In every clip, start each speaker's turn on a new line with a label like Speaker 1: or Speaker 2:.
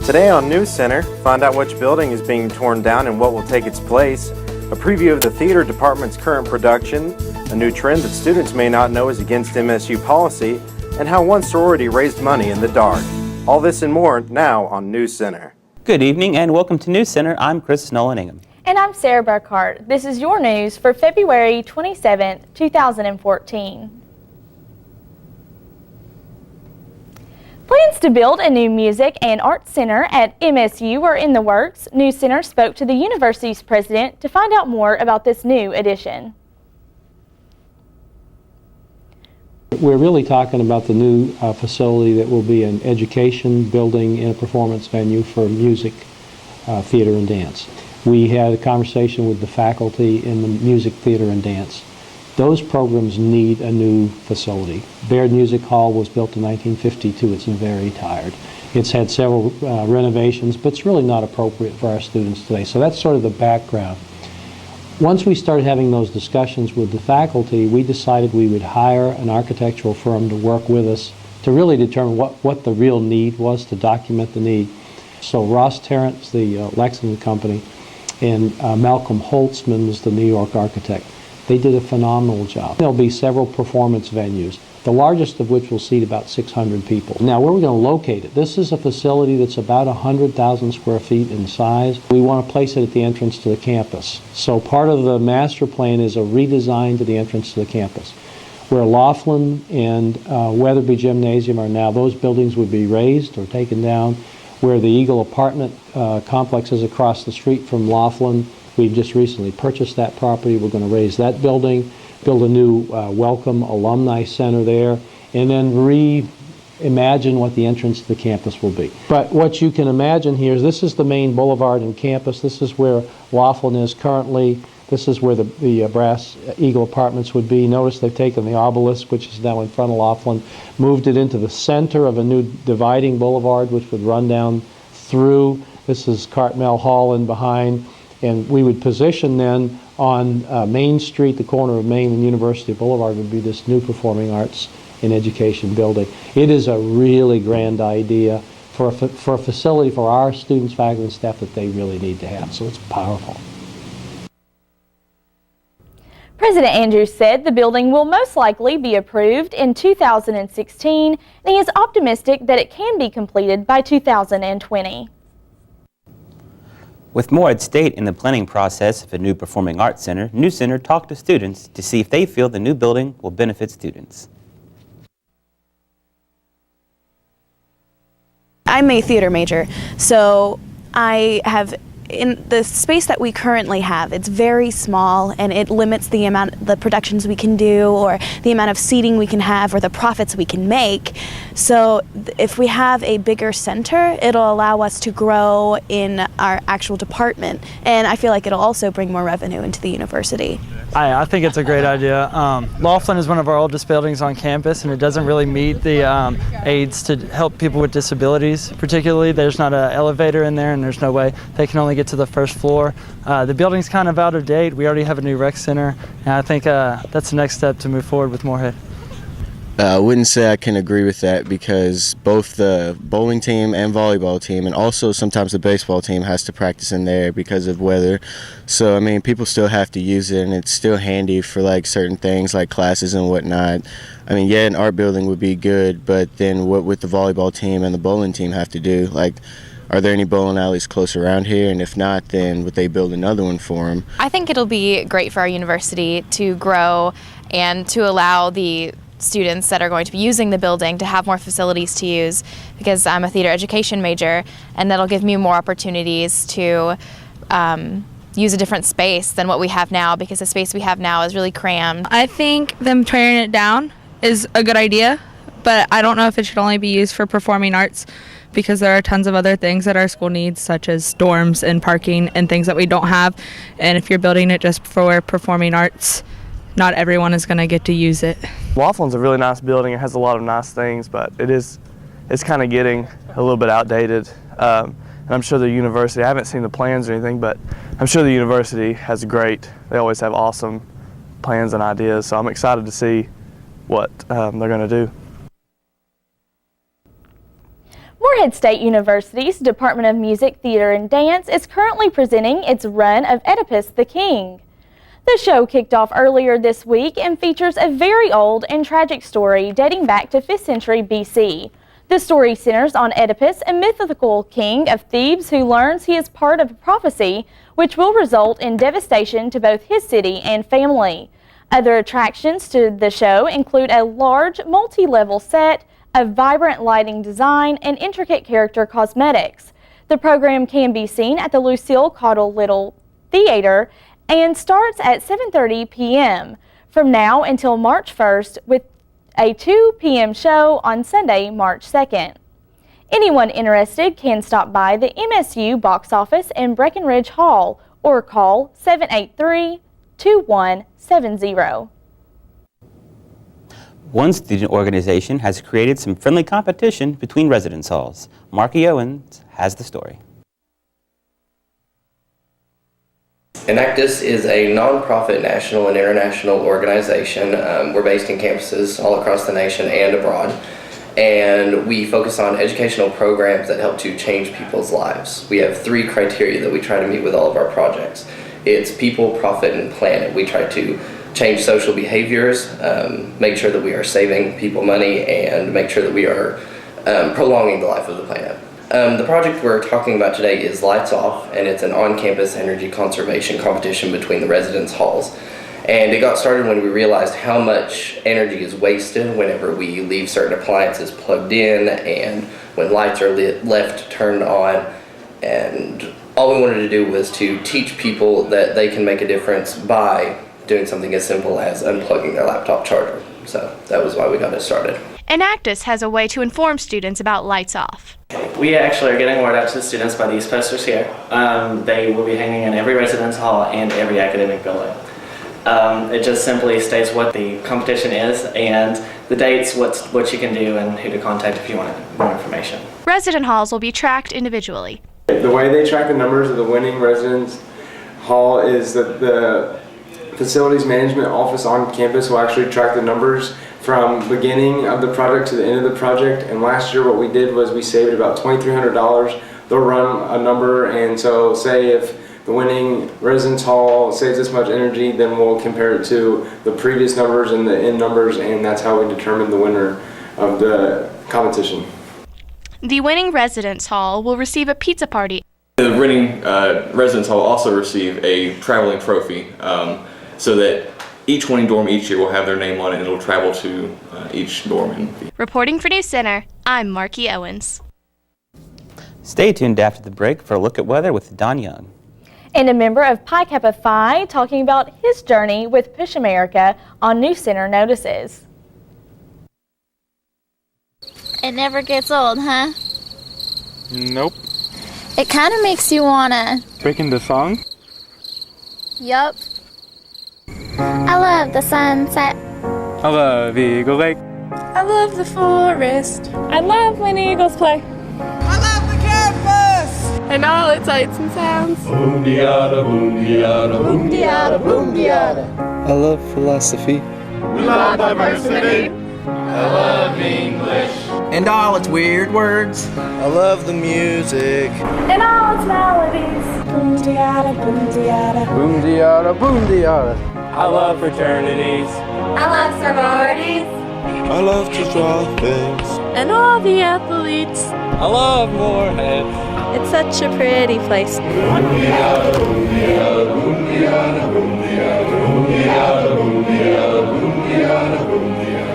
Speaker 1: Today on NewsCenter, find out which building is being torn down and what will take its place, a preview of the theater department's current production, a new trend that students may not know is against MSU policy, and how one sorority raised money in the dark. All this and more now on NewsCenter.
Speaker 2: Good evening and welcome to NewsCenter. I'm Chris Nolan-Ingham.
Speaker 3: And I'm Sarah Burkhart. This is your news for February 27, 2014. Plans to build a new music and arts center at MSU are in the works. NewsCenter spoke to the university's president to find out more about this new addition.
Speaker 4: We're really talking about the new facility that will be an education building and a performance venue for music, theater, and dance. We had a conversation with the faculty in the music, theater, and dance. Those programs need a new facility. Baird Music Hall was built in 1952. It's very tired. It's had several renovations, but it's really not appropriate for our students today. So that's sort of the background. Once we started having those discussions with the faculty, we decided we would hire an architectural firm to work with us to really determine what the real need was, to document the need. So Ross Terrence, the Lexington company, and Malcolm Holtzman was the New York architect. They did a phenomenal job. There'll be several performance venues, the largest of which will seat about 600 people. Now, where are we going to locate it? This is a facility that's about 100,000 square feet in size. We want to place it at the entrance to the campus. So part of the master plan is a redesign to the entrance to the campus. Where Laughlin and Weatherby Gymnasium are now, those buildings would be raised or taken down. Where the Eagle apartment complex is across the street from Laughlin, we've just recently purchased that property. We're going to raise that building, build a new Welcome Alumni Center there, and then reimagine what the entrance to the campus will be. But what you can imagine here is this is the main boulevard and campus. This is where Laughlin is currently. This is where the Brass Eagle Apartments would be. Notice they've taken the obelisk, which is now in front of Laughlin, moved it into the center of a new dividing boulevard, which would run down through. This is Cartmel Hall in behind. And we would position then on Main Street, the corner of Main and University Boulevard, would be this new performing arts and education building. It is a really grand idea for a facility for our students, faculty, and staff that they really need to have. So it's powerful.
Speaker 3: President Andrews said the building will most likely be approved in 2016, and he is optimistic that it can be completed by 2020.
Speaker 2: With more at stake in the planning process of a new performing arts center, NewsCenter talked to students to see if they feel the new building will benefit students.
Speaker 5: I'm a theater major, so I have, in the space that we currently have, it's very small and it limits the productions we can do or the amount of seating we can have or the profits we can make. So if we have a bigger center, it'll allow us to grow in our actual department, and I feel like it'll also bring more revenue into the university.
Speaker 6: I think it's a great idea. Laughlin is one of our oldest buildings on campus, and it doesn't really meet the aids to help people with disabilities. Particularly, there's not an elevator in there, and there's no way they can only get to the first floor. The building's kind of out of date. We already have a new rec center, and I think that's the next step to move forward with Moorhead.
Speaker 7: I wouldn't say I can agree with that because both the bowling team and volleyball team and also sometimes the baseball team has to practice in there because of weather. So, I mean, people still have to use it, and it's still handy for, like, certain things like classes and whatnot. I mean, yeah, an art building would be good, but then what would the volleyball team and the bowling team have to do? Like, are there any bowling alleys close around here? And if not, then would they build another one for them?
Speaker 8: I think it'll be great for our university to grow and to allow the students that are going to be using the building to have more facilities to use, because I'm a theater education major, and that'll give me more opportunities to use a different space than what we have now, because the space we have now is really crammed.
Speaker 9: I think them tearing it down is a good idea, but I don't know if it should only be used for performing arts, because there are tons of other things that our school needs, such as dorms and parking and things that we don't have. And if you're building it just for performing arts, not everyone is going to get to use it.
Speaker 6: Laughlin's a really nice building. It has a lot of nice things, but it's kind of getting a little bit outdated. And I'm sure the university, I haven't seen the plans or anything, but I'm sure the university has they always have awesome plans and ideas. So I'm excited to see what they're going to do.
Speaker 3: Morehead State University's Department of Music, Theater, and Dance is currently presenting its run of Oedipus the King. The show kicked off earlier this week and features a very old and tragic story dating back to 5th century BC. The story centers on Oedipus, a mythical king of Thebes who learns he is part of a prophecy which will result in devastation to both his city and family. Other attractions to the show include a large multi-level set, a vibrant lighting design, and intricate character cosmetics. The program can be seen at the Lucille Caudill Little Theater and starts at 7:30 p.m. from now until March 1st with a 2 p.m. show on Sunday, March 2nd. Anyone interested can stop by the MSU box office in Breckenridge Hall or call 783-2170.
Speaker 2: One student organization has created some friendly competition between residence halls. Marky Owens has the story.
Speaker 10: Enactus is a nonprofit national and international organization. We're based in campuses all across the nation and abroad, and we focus on educational programs that help to change people's lives. We have 3 criteria that we try to meet with all of our projects. It's people, profit, and planet. We try to change social behaviors, make sure that we are saving people money, and make sure that we are prolonging the life of the planet. The project we're talking about today is Lights Off, and it's an on-campus energy conservation competition between the residence halls. And it got started when we realized how much energy is wasted whenever we leave certain appliances plugged in and when lights are left turned on. And all we wanted to do was to teach people that they can make a difference by doing something as simple as unplugging their laptop charger. So that was why we got it started.
Speaker 11: Enactus has a way to inform students about Lights Off.
Speaker 12: We actually are getting word out to the students by these posters here. They will be hanging in every residence hall and every academic building. It just simply states what the competition is and the dates, what you can do, and who to contact if you want more information.
Speaker 11: Resident halls will be tracked individually.
Speaker 13: The way they track the numbers of the winning residence hall is that the facilities management office on campus will actually track the numbers from beginning of the project to the end of the project. And last year what we did was we saved about $2,300. They'll run a number, and so say if the winning residence hall saves this much energy, then we'll compare it to the previous numbers and the end numbers, and that's how we determine the winner of the competition.
Speaker 11: The winning residence hall will receive a pizza party.
Speaker 14: The winning residence hall will also receive a traveling trophy, so that each winning dorm each year will have their name on it, and it'll travel to each dorm.
Speaker 11: Reporting for NewsCenter, I'm Marky Owens.
Speaker 2: Stay tuned after the break for a look at weather with Don Young.
Speaker 3: And a member of Pi Kappa Phi talking about his journey with Push America on NewsCenter Notices.
Speaker 15: It never gets old, huh?
Speaker 16: Nope.
Speaker 15: It kind of makes you wanna...
Speaker 16: Breaking the song?
Speaker 15: Yup. I love the sunset.
Speaker 16: I love Eagle Lake.
Speaker 17: I love the forest. I love when eagles play.
Speaker 18: I love the campus!
Speaker 17: And all its sights and sounds.
Speaker 18: Boom-de-yada, boom-de-yada, boom-de-yada, boom-de-yada.
Speaker 19: I love philosophy.
Speaker 18: We love diversity. I love English.
Speaker 20: And all its weird words.
Speaker 19: I love the music.
Speaker 17: And all its melodies. Boom-de-yada, boom-de-yada.
Speaker 19: Boom-de-yada, boom-de-yada.
Speaker 16: I love fraternities.
Speaker 17: I love sororities.
Speaker 19: I love to draw things.
Speaker 17: And all the athletes.
Speaker 16: I love Morehead.
Speaker 17: It's such a pretty place.
Speaker 18: Boom-de-yada, boom-de-yada, boom-de-yada, boom-de-yada, boom-de-yada, boom-de-yada, boom-de-yada, boom-de-yada.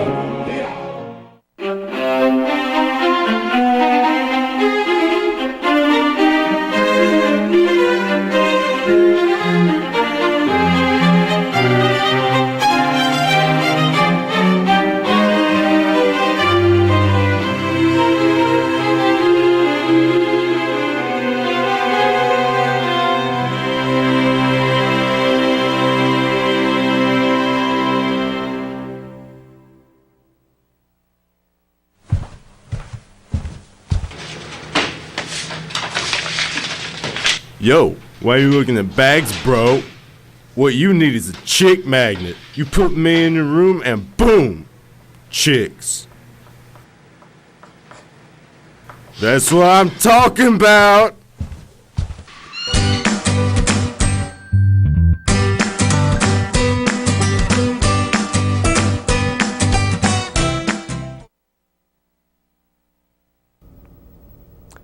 Speaker 21: Yo, why you looking at bags, bro? What you need is a chick magnet. You put me in your room and boom, chicks. That's what I'm talking about.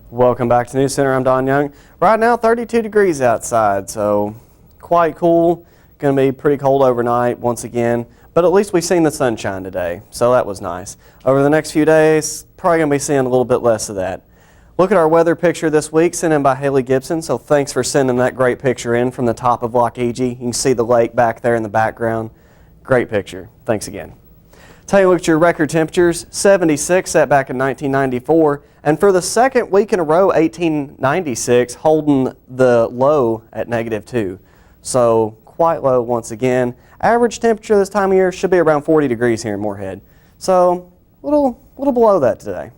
Speaker 1: Welcome back to NewsCenter. I'm Don Young. Right now, 32 degrees outside, so quite cool. Going to be pretty cold overnight once again, but at least we've seen the sunshine today, so that was nice. Over the next few days, probably going to be seeing a little bit less of that. Look at our weather picture this week, sent in by Haley Gibson, so thanks for sending that great picture in from the top of Loch Egie. You can see the lake back there in the background. Great picture. Thanks again. Take a look at your record temperatures. 76 set back in 1994, and for the second week in a row, 1896, holding the low at -2. So quite low once again. Average temperature this time of year should be around 40 degrees here in Moorhead. So a little below that today.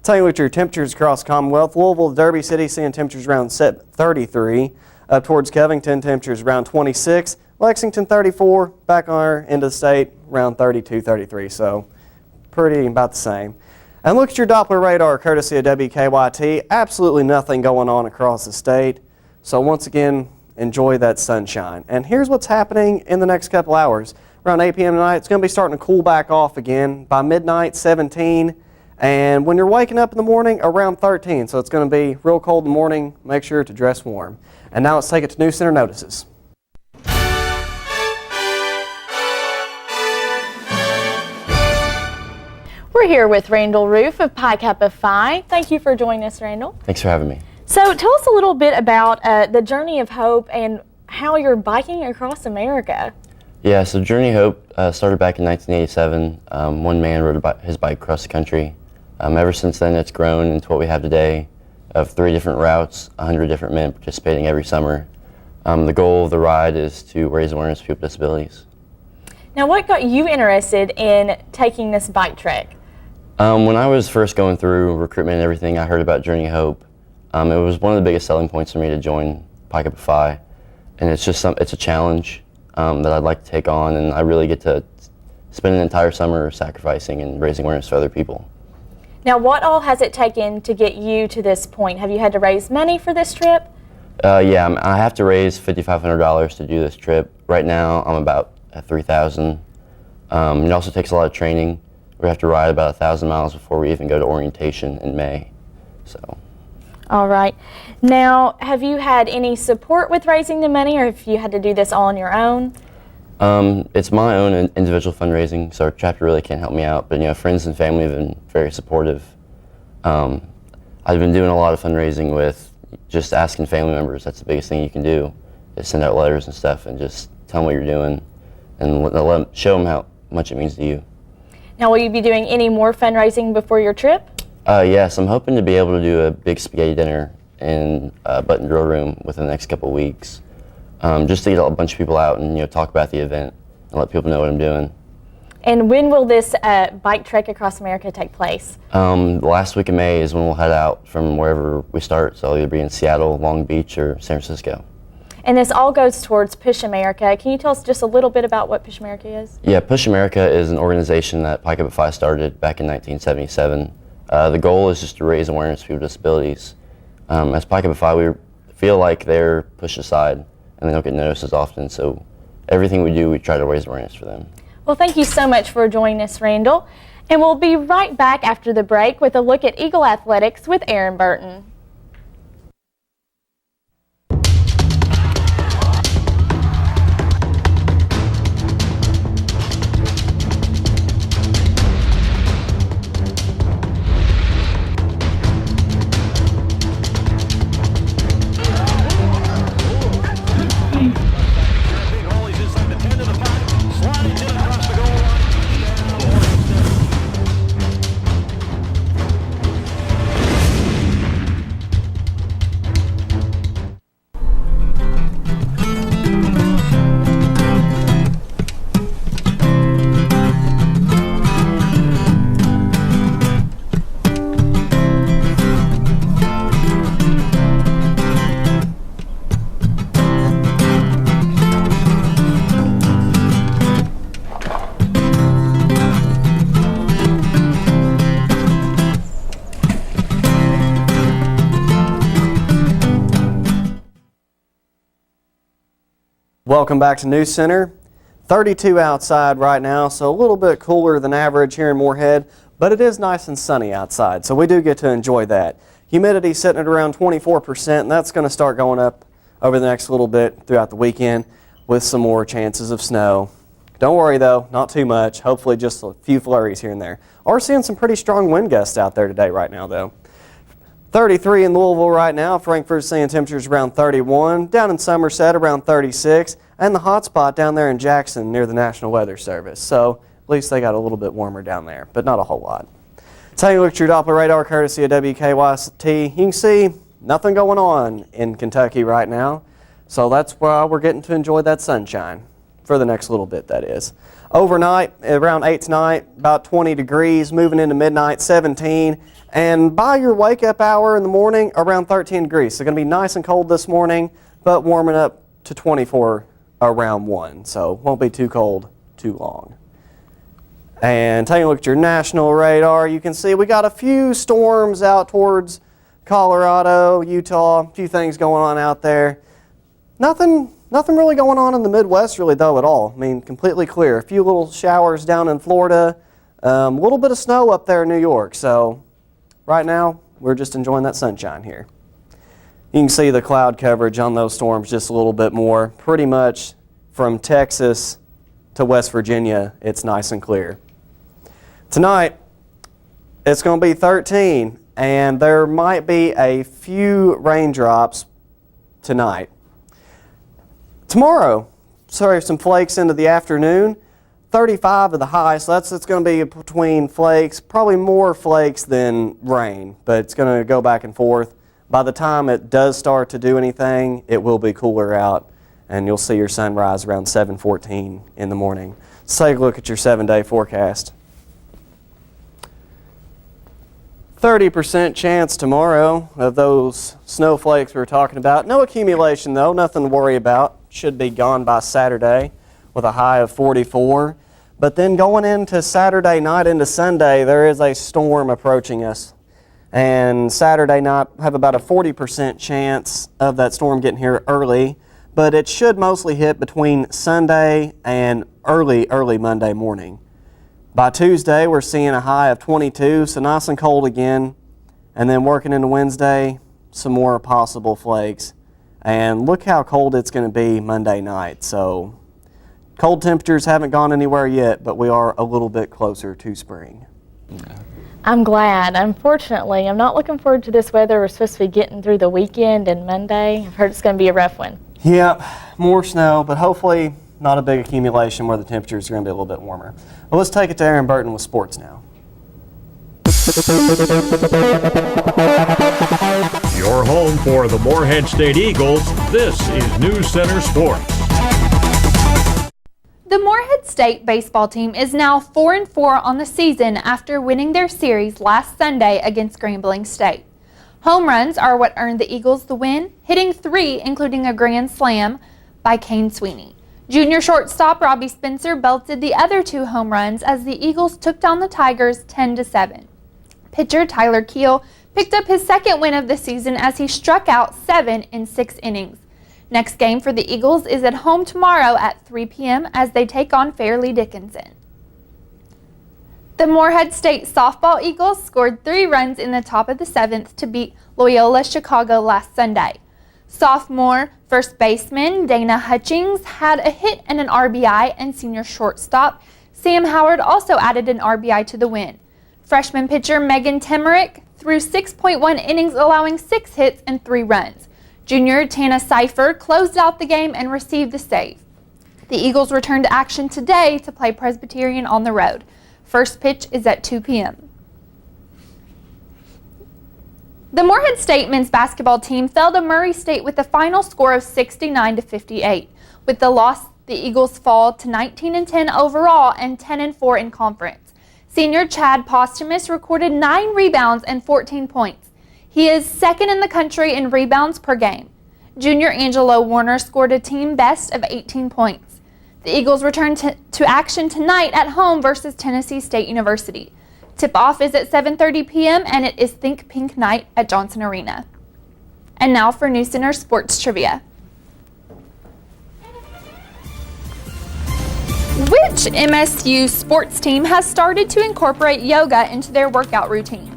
Speaker 1: Tell you what your temperatures across the Commonwealth. Louisville, Derby City, seeing temperatures around 33. Up towards Covington, temperatures around 26. Lexington, 34. Back on our end of the state, around 32, 33. So pretty about the same. And look at your Doppler radar, courtesy of WKYT. Absolutely nothing going on across the state. So once again, enjoy that sunshine. And here's what's happening in the next couple hours. Around 8 p.m. tonight, it's going to be starting to cool back off again. By midnight, 17. And when you're waking up in the morning, around 13. So it's going to be real cold in the morning. Make sure to dress warm. And now let's take it to NewsCenter Notices.
Speaker 3: We're here with Randall Roof of Pi Kappa Phi. Thank you for joining us, Randall.
Speaker 22: Thanks for having me.
Speaker 3: So tell us a little bit about the Journey of Hope and how you're biking across America.
Speaker 22: Yeah, so Journey Hope started back in 1987. One man rode his bike across the country. Ever since then, it's grown into what we have today of 3 different routes, 100 different men participating every summer. The goal of the ride is to raise awareness of people with disabilities.
Speaker 3: Now, what got you interested in taking this bike trek?
Speaker 22: When I was first going through recruitment and everything, I heard about Journey Hope. It was one of the biggest selling points for me to join Pi Kappa Phi, and it's a challenge that I'd like to take on, and I really get to spend an entire summer sacrificing and raising awareness for other people.
Speaker 3: Now, what all has it taken to get you to this point? Have you had to raise money for this trip?
Speaker 22: Yeah, I have to raise $5,500 to do this trip. Right now, I'm about at $3,000. It also takes a lot of training. We have to ride about 1,000 miles before we even go to orientation in May. So.
Speaker 3: All right. Now, have you had any support with raising the money, or have you had to do this all on your own?
Speaker 22: It's my own individual fundraising, so our chapter really can't help me out. But friends and family have been very supportive. I've been doing a lot of fundraising with just asking family members. That's the biggest thing you can do, is send out letters and stuff and just tell them what you're doing and show them how much it means to you.
Speaker 3: Now, will you be doing any more fundraising before your trip?
Speaker 22: Yes, I'm hoping to be able to do a big spaghetti dinner in Button Drill Room within the next couple of weeks, just to get a bunch of people out and talk about the event and let people know what I'm doing.
Speaker 3: And when will this bike trek across America take place?
Speaker 22: The last week of May is when we'll head out from wherever we start, so I'll either be in Seattle, Long Beach, or San Francisco.
Speaker 3: And this all goes towards Push America. Can you tell us just a little bit about what Push America is?
Speaker 22: Yeah, Push America is an organization that Pi Kappa Phi started back in 1977. The goal is just to raise awareness of people with disabilities. As Pi Kappa Phi, we feel like they're pushed aside and they don't get noticed as often, so everything we do, we try to raise awareness for them.
Speaker 3: Well, thank you so much for joining us, Randall. And we'll be right back after the break with a look at Eagle Athletics with Aaron Burton.
Speaker 1: Welcome back to NewsCenter. 32 outside right now, so a little bit cooler than average here in Moorhead, but it is nice and sunny outside, so we do get to enjoy that. Humidity sitting at around 24%, and that's going to start going up over the next little bit throughout the weekend with some more chances of snow. Don't worry though, not too much. Hopefully just a few flurries here and there. Are seeing some pretty strong wind gusts out there today right now though. 33 in Louisville right now. Frankfurt's seeing temperatures around 31. Down in Somerset around 36. And the hot spot down there in Jackson near the National Weather Service. So at least they got a little bit warmer down there, but not a whole lot. Taking a look at your Doppler radar courtesy of WKYT. You can see nothing going on in Kentucky right now. So that's why we're getting to enjoy that sunshine for the next little bit, that is. Overnight, around 8 tonight, about 20 degrees, moving into midnight, 17. And by your wake-up hour in the morning, around 13 degrees. So going to be nice and cold this morning, but warming up to 24 around 1. So won't be too cold too long. And taking a look at your national radar, you can see we got a few storms out towards Colorado, Utah, a few things going on out there. Nothing really going on in the Midwest really though at all. I mean, completely clear. A few little showers down in Florida, a little bit of snow up there in New York. So right now, we're just enjoying that sunshine here. You can see the cloud coverage on those storms just a little bit more. Pretty much from Texas to West Virginia, it's nice and clear. Tonight, it's going to be 13, and there might be a few raindrops tonight. Tomorrow, some flakes into the afternoon. 35 of the high, so it's going to be between flakes, probably more flakes than rain, but it's going to go back and forth. By the time it does start to do anything, it will be cooler out, and you'll see your sunrise around 7:14 in the morning. Let's take a look at your 7-day forecast. 30% chance tomorrow of those snowflakes we were talking about. No accumulation though, nothing to worry about. Should be gone by Saturday with a high of 44. But then going into Saturday night into Sunday, there is a storm approaching us. And Saturday night, have about a 40% chance of that storm getting here early. But it should mostly hit between Sunday and early Monday morning. By Tuesday, we're seeing a high of 22, so nice and cold again. And then working into Wednesday, some more possible flakes. And look how cold it's going to be Monday night. So cold temperatures haven't gone anywhere yet, but we are a little bit closer to spring.
Speaker 3: I'm glad. Unfortunately, I'm not looking forward to this weather. We're supposed to be getting through the weekend and Monday. I've heard it's going to be a rough one.
Speaker 1: Yep, more snow, but hopefully not a big accumulation where the temperatures are going to be a little bit warmer. Well, let's take it to Aaron Burton with sports now.
Speaker 4: Your home for the Moorhead State Eagles, this is NewsCenter Sports.
Speaker 5: The Moorhead State baseball team is now 4-4 on the season after winning their series last Sunday against Grambling State. Home runs are what earned the Eagles the win, hitting 3, including a grand slam by Kane Sweeney. Junior shortstop Robbie Spencer belted the other 2 home runs as the Eagles took down the Tigers 10-7. Pitcher Tyler Keel picked up his second win of the season as he struck out 7 in 6 innings. Next game for the Eagles is at home tomorrow at 3 p.m. as they take on Fairleigh Dickinson. The Moorhead State softball Eagles scored 3 runs in the top of the 7th to beat Loyola Chicago last Sunday. Sophomore first baseman Dana Hutchings had a hit and an RBI, and senior shortstop Sam Howard also added an RBI to the win. Freshman pitcher Megan Temerick threw 6.1 innings, allowing 6 hits and 3 runs. Junior Tana Cipher closed out the game and received the save. The Eagles return to action today to play Presbyterian on the road. First pitch is at 2 p.m. The Moorhead State men's basketball team fell to Murray State with a final score of 69-58. With the loss, the Eagles fall to 19-10 overall and 10-4 in conference. Senior Chad Posthumus recorded 9 rebounds and 14 points. He is second in the country in rebounds per game. Junior Angelo Warner scored a team best of 18 points. The Eagles return to action tonight at home versus Tennessee State University. Tip-off is at 7:30 p.m. and it is Think Pink Night at Johnson Arena. And now for NewsCenter Sports Trivia. Which MSU sports team has started to incorporate yoga into their workout routine?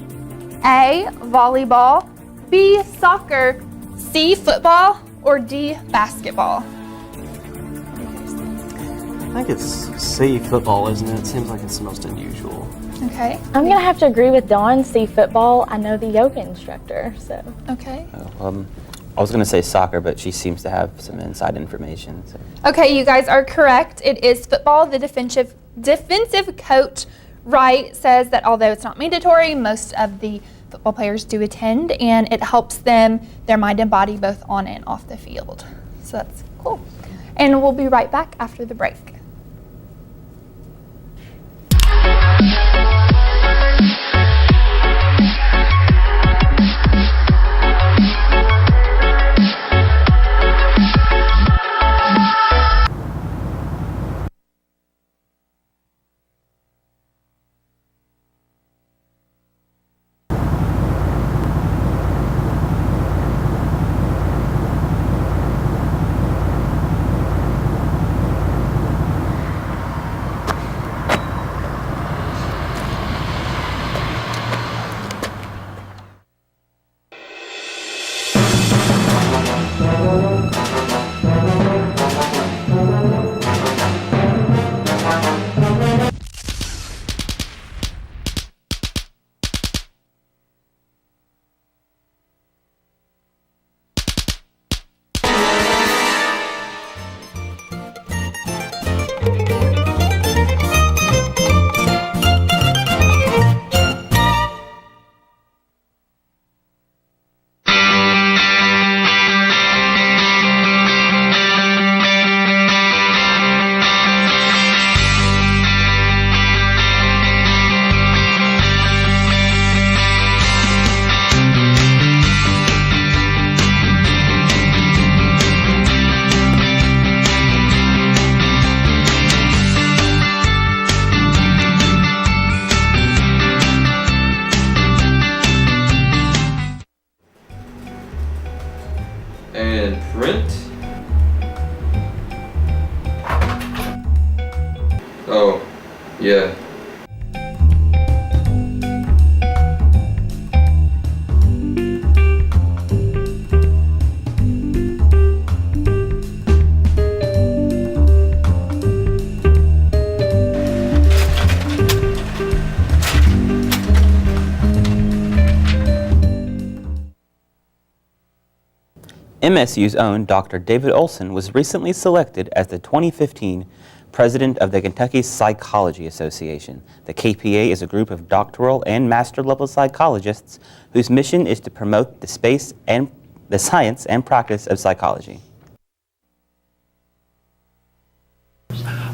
Speaker 5: A, volleyball, B, soccer, C, football, or D, basketball?
Speaker 1: I think it's C, football, isn't it? It seems like it's the most unusual.
Speaker 5: Okay.
Speaker 3: I'm going to have to agree with Dawn, C, football. I know the yoga instructor, so.
Speaker 5: Okay.
Speaker 2: I was going to say soccer, but she seems to have some inside information. So.
Speaker 5: Okay, you guys are correct. It is football. The defensive coach, Wright, says that although it's not mandatory, most of the football players do attend, and it helps them, their mind and body, both on and off the field. So that's cool. And we'll be right back after the break.
Speaker 14: And print. Oh, yeah.
Speaker 2: MSU's own Dr. David Olson was recently selected as the 2015 President of the Kentucky Psychology Association. The KPA is a group of doctoral and master-level psychologists whose mission is to promote the science and practice of psychology.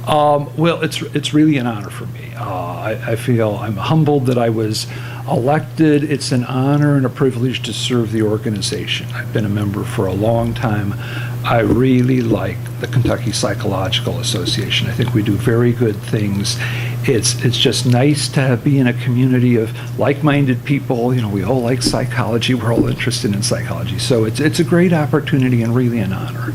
Speaker 7: Well, it's really an honor for me. I feel I'm humbled that I was elected. It's an honor and a privilege to serve the organization. I've been a member for a long time. I really like the Kentucky Psychological Association. I think we do very good things. It's just nice to be in a community of like-minded people. You know, we all like psychology. We're all interested in psychology. So it's a great opportunity and really an honor.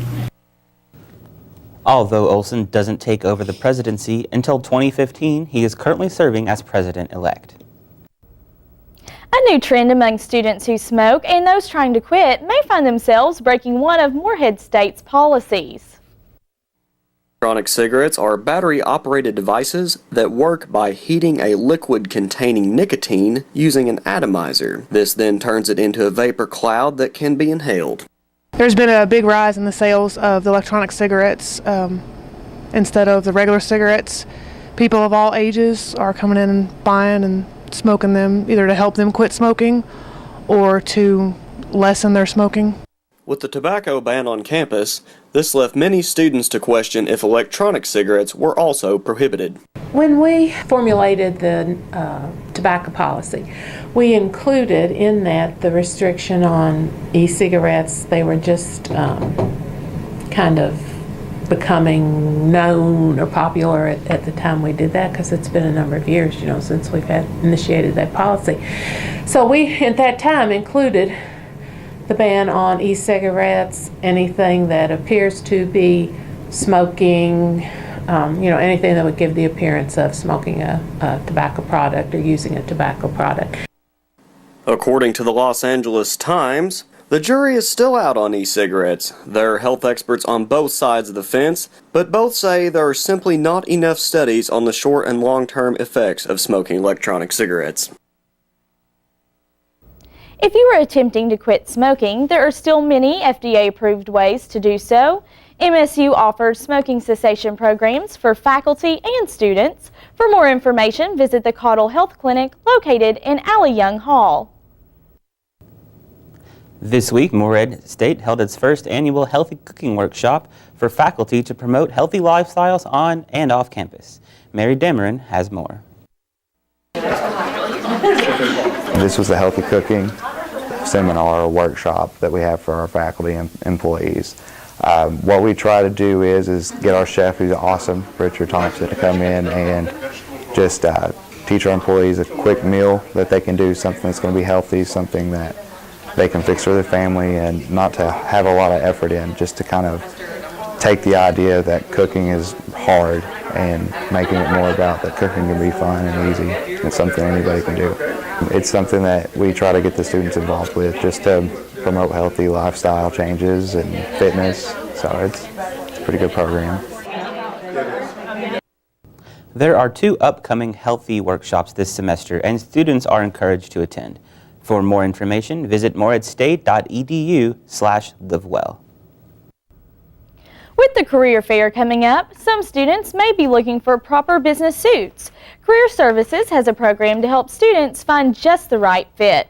Speaker 2: Although Olson doesn't take over the presidency until 2015, he is currently serving as president-elect.
Speaker 3: A new trend among students who smoke and those trying to quit may find themselves breaking one of Morehead State's policies.
Speaker 1: Electronic cigarettes are battery-operated devices that work by heating a liquid containing nicotine using an atomizer. This then turns it into a vapor cloud that can be inhaled.
Speaker 8: There's been a big rise in the sales of the electronic cigarettes instead of the regular cigarettes. People of all ages are coming in and buying and smoking them, either to help them quit smoking or to lessen their smoking.
Speaker 1: With the tobacco ban on campus, this left many students to question if electronic cigarettes were also prohibited.
Speaker 23: When we formulated the tobacco policy, we included in that the restriction on e-cigarettes. They were just kind of becoming known or popular at the time we did that, because it's been a number of years, you know, since we've had initiated that policy. So we, at that time, included the ban on e-cigarettes, anything that appears to be smoking, anything that would give the appearance of smoking a tobacco product or using a tobacco product.
Speaker 1: According to the Los Angeles Times, the jury is still out on e-cigarettes. There are health experts on both sides of the fence, but both say there are simply not enough studies on the short and long-term effects of smoking electronic cigarettes.
Speaker 3: If you are attempting to quit smoking, there are still many FDA-approved ways to do so. MSU offers smoking cessation programs for faculty and students. For more information, visit the Caudill Health Clinic located in Allie Young Hall.
Speaker 2: This week, Morehead State held its first annual Healthy Cooking Workshop for faculty to promote healthy lifestyles on and off campus. Mary Demerin has more.
Speaker 6: This was the Healthy Cooking seminar or workshop that we have for our faculty and employees. What we try to do is get our chef, who's awesome, Richard Thompson, to come in and just teach our employees a quick meal that they can do, something that's going to be healthy, something that they can fix for their family and not to have a lot of effort in, just to kind of take the idea that cooking is hard and making it more about that cooking can be fun and easy and something anybody can do. It's something that we try to get the students involved with just to promote healthy lifestyle changes and fitness, so it's a pretty good program.
Speaker 2: There are 2 upcoming healthy workshops this semester, and students are encouraged to attend. For more information, visit moreheadstate.edu/livewell.
Speaker 3: With the career fair coming up, some students may be looking for proper business suits. Career Services has a program to help students find just the right fit.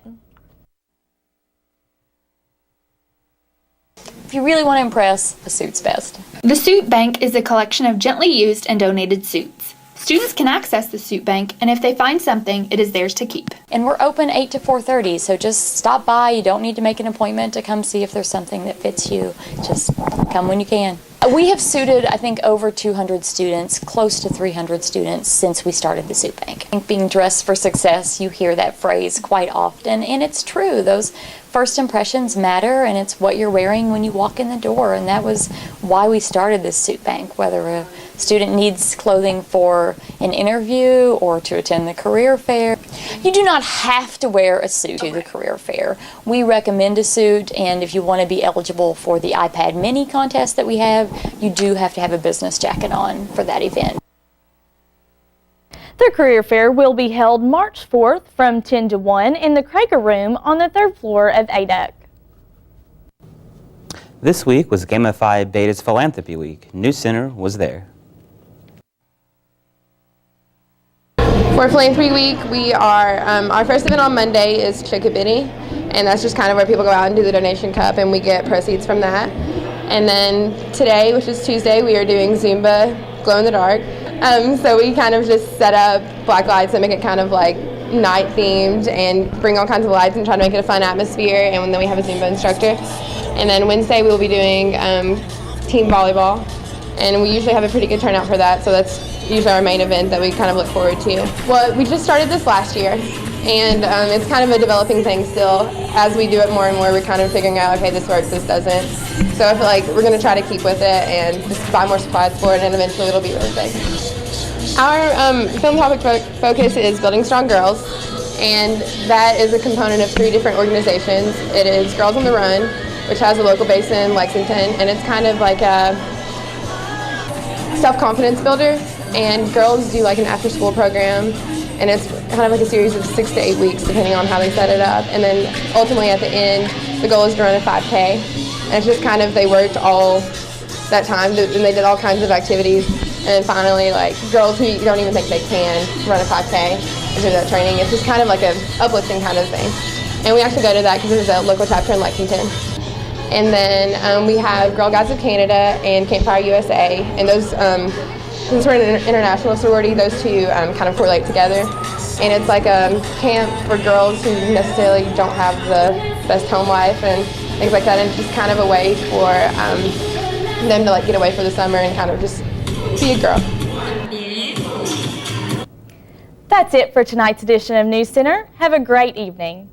Speaker 9: If you really want to impress, a suit's best.
Speaker 5: The Suit Bank is a collection of gently used and donated suits. Students can access the Suit Bank, and if they find something, it is theirs to keep.
Speaker 9: And we're open 8 to 4:30, so just stop by. You don't need to make an appointment to come see if there's something that fits you. Just come when you can. We have suited, I think, over 200 students, close to 300 students since we started the Suit Bank. I think being dressed for success, you hear that phrase quite often, and it's true. Those first impressions matter, and it's what you're wearing when you walk in the door, and that was why we started this Suit Bank. Whether a student needs clothing for an interview or to attend the career fair, you do not have to wear a suit to the career fair. We recommend a suit, and if you want to be eligible for the iPad mini contest that we have, you do have to have a business jacket on for that event.
Speaker 3: The career fair will be held March 4th from 10 to 1 in the Krager Room on the 3rd floor of ADUC.
Speaker 2: This week was Gamma Phi Beta's Philanthropy Week. NewsCenter was there.
Speaker 10: For Philanthropy Week, we are, our first event on Monday is Chickabiddy, and that's just kind of where people go out and do the donation cup, and we get proceeds from that. And then today, which is Tuesday, we are doing Zumba glow in the dark. So we kind of just set up black lights that make it kind of like night themed and bring all kinds of lights and try to make it a fun atmosphere. And then we have a Zumba instructor. And then Wednesday we'll be doing team volleyball, and we usually have a pretty good turnout for that. So that's usually our main event that we kind of look forward to. Well, we just started this last year, and it's kind of a developing thing still. As we do it more and more, we're kind of figuring out, okay, this works, this doesn't. So I feel like we're going to try to keep with it and just buy more supplies for it, and eventually it'll be really big. Our philanthropic focus is Building Strong Girls, and that is a component of 3 different organizations. It is Girls on the Run, which has a local base in Lexington, and it's kind of like a self-confidence builder, and girls do like an after-school program, and it's kind of like a series of 6 to 8 weeks depending on how they set it up. And then ultimately at the end, the goal is to run a 5K, and it's just kind of, they worked all that time and they did all kinds of activities, and finally like girls who don't even think they can run a 5K and do that training. It's just kind of like a uplifting kind of thing. And we actually go to that because there's a local chapter in Lexington. And then we have Girl Guides of Canada and Campfire USA, and those, since we're an international sorority, those two kind of correlate together. And it's like a camp for girls who necessarily don't have the best home life and things like that, and it's just kind of a way for them to like get away for the summer and kind of just be a girl.
Speaker 3: That's it for tonight's edition of NewsCenter. Have a great evening.